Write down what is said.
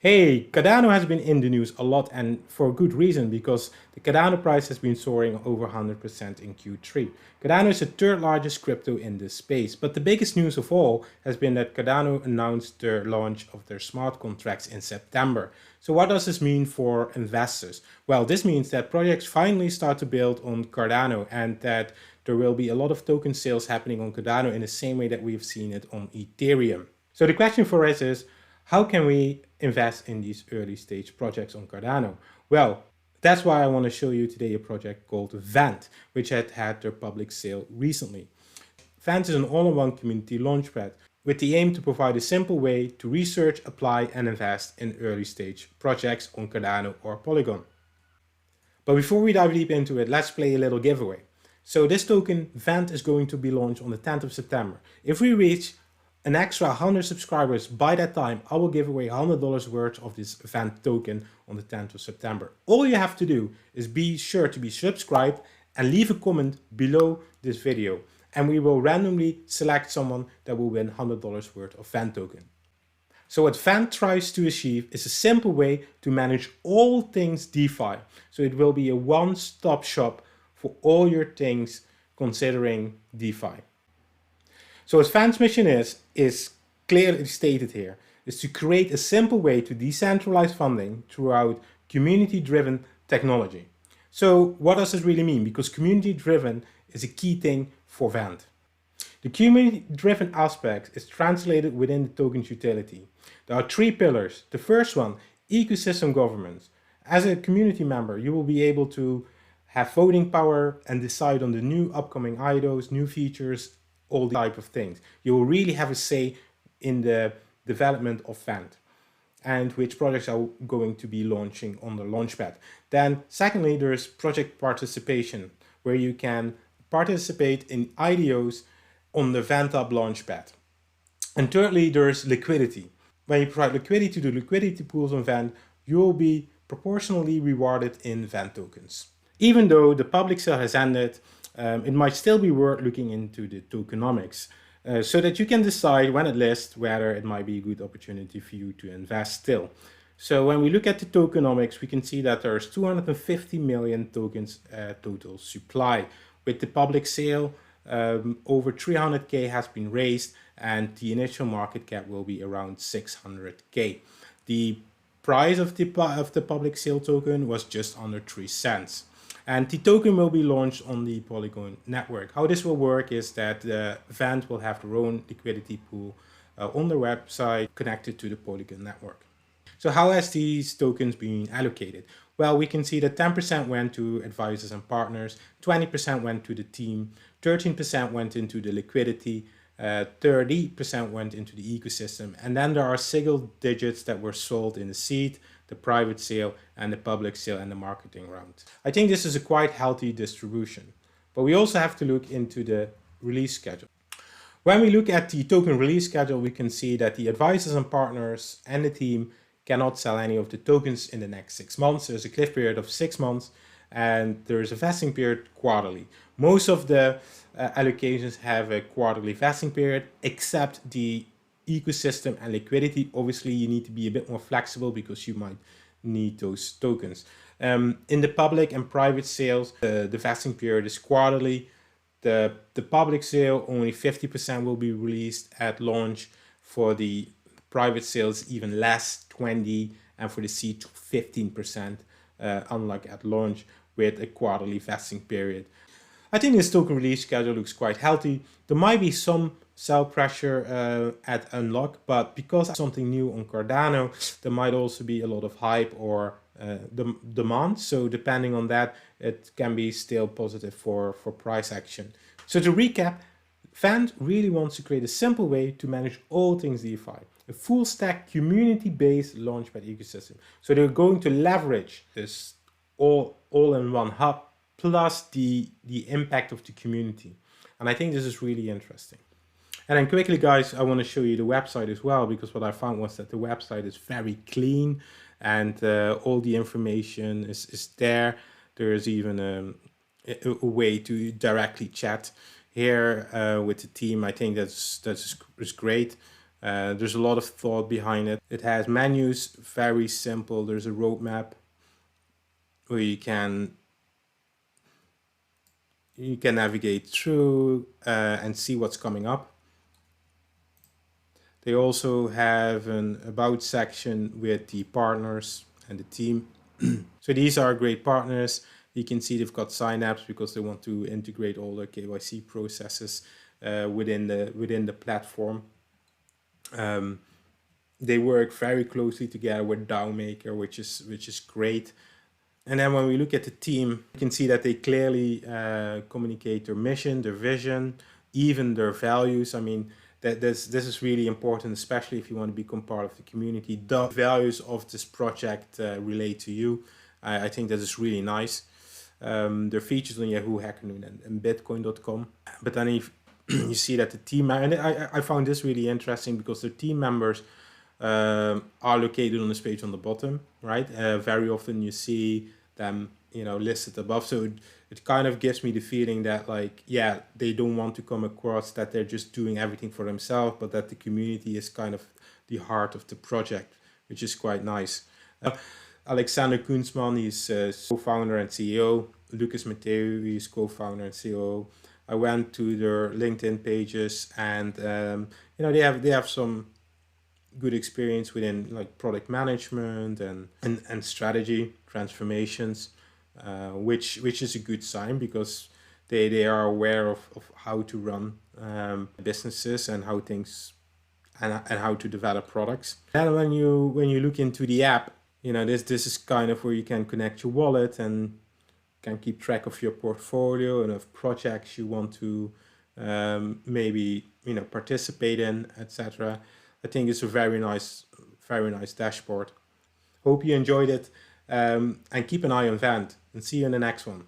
Hey, Cardano has been in the news a lot and for good reason because the Cardano price has been soaring over 100% in Q3. Cardano is the third largest crypto in this space, but the biggest news of all has been that Cardano announced their launch of their smart contracts in September. So what does this mean for investors? Well, this means that projects finally start to build on Cardano and that there will be a lot of token sales happening on Cardano in the same way that we've seen it on Ethereum. So the question for us is, how can we invest in these early stage projects on Cardano? Well, that's why I want to show you today a project called VENT, which had their public sale recently. VENT is an all-in-one community launchpad with the aim to provide a simple way to research, apply and invest in early stage projects on Cardano or Polygon. But before we dive deep into it, let's play a little giveaway. So this token VENT is going to be launched on the 10th of September. If we reach an extra 100 subscribers by that time, I will give away $100 worth of this VENT token on the 10th of September. All you have to do is be sure to be subscribed and leave a comment below this video. And we will randomly select someone that will win $100 worth of VENT token. So what VENT tries to achieve is a simple way to manage all things DeFi. So it will be a one-stop shop for all your things considering DeFi. So what VENT's mission is clearly stated here, is to create a simple way to decentralize funding throughout community-driven technology. So what does this really mean? Because community-driven is a key thing for VENT. The community-driven aspect is translated within the token's utility. There are three pillars. The first one, ecosystem governance. As a community member, you will be able to have voting power and decide on the new upcoming IDOs, new features, all the type of things. You will really have a say in the development of VENT and which projects are going to be launching on the Launchpad. Then secondly, there's project participation, where you can participate in IDOs on the VENT Launchpad. And thirdly, there's liquidity. When you provide liquidity to the liquidity pools on VENT, you will be proportionally rewarded in VENT tokens. Even though the public sale has ended, it might still be worth looking into the tokenomics so that you can decide when it lists whether it might be a good opportunity for you to invest still. So when we look at the tokenomics, we can see that there's 250 million tokens total supply. With the public sale, over 300k has been raised and the initial market cap will be around 600k. The price of the public sale token was just under 3 cents. And the token will be launched on the Polygon network. How this will work is that the VENT will have their own liquidity pool on their website connected to the Polygon network. So how has these tokens been allocated? Well, we can see that 10% went to advisors and partners, 20% went to the team, 13% went into the liquidity, 30% went into the ecosystem, and then there are single digits that were sold in the seed, the private sale and the public sale and the marketing round. I think this is a quite healthy distribution, but we also have to look into the release schedule. When we look at the token release schedule, we can see that the advisors and partners and the team cannot sell any of the tokens in the next 6 months. There's a cliff period of 6 months and there's a vesting period quarterly. Most of the allocations have a quarterly vesting period except the ecosystem and liquidity. Obviously you need to be a bit more flexible because you might need those tokens. In the public and private sales, the vesting period is quarterly. The public sale, only 50% will be released at launch. For the private sales, even less, 20%, and for the seed, 15%, unlike at launch, with a quarterly vesting period. I think this token release schedule looks quite healthy. There might be some sell pressure at unlock, but because it's something new on Cardano, there might also be a lot of hype or demand. So depending on that, it can be still positive for price action. So to recap, VENT really wants to create a simple way to manage all things DeFi, a full stack community-based launchpad ecosystem. So they're going to leverage this all-in-one hub plus the impact of the community. And I think this is really interesting. And then quickly, guys, I want to show you the website as well, because what I found was that the website is very clean and all the information is there. There is even a way to directly chat here with the team. I think that's great. There's a lot of thought behind it. It has menus, very simple. There's a roadmap where you can navigate through and see what's coming up. They also have an about section with the partners and the team. So these are great partners. You can see they've got signups because they want to integrate all the KYC processes within the platform. They work very closely together with DAOmaker, which is great. And then when we look at the team, you can see that they clearly communicate their mission, their vision, even their values. I mean, this is really important, especially if you want to become part of the community. The values of this project relate to you. I think that is really nice. There are features on Yahoo, Hacker Noon, and Bitcoin.com. But then if you see that the team, and I found this really interesting because the team members are located on this page on the bottom, right? Very often you see them, listed above. So it kind of gives me the feeling that, like, yeah, they don't want to come across that they're just doing everything for themselves, but that the community is kind of the heart of the project, which is quite nice. Alexander Kunzman, he's co-founder and CEO. Lucas Matteo, he's co-founder and COO. I went to their LinkedIn pages, and they have some good experience within like product management and strategy transformations, which is a good sign because they are aware of how to run businesses and how things and how to develop products. And when you look into the app, this is kind of where you can connect your wallet and can keep track of your portfolio and of projects you want to maybe participate in, etc. I think it's a very nice dashboard. Hope you enjoyed it, and keep an eye on Vent, and see you in the next one.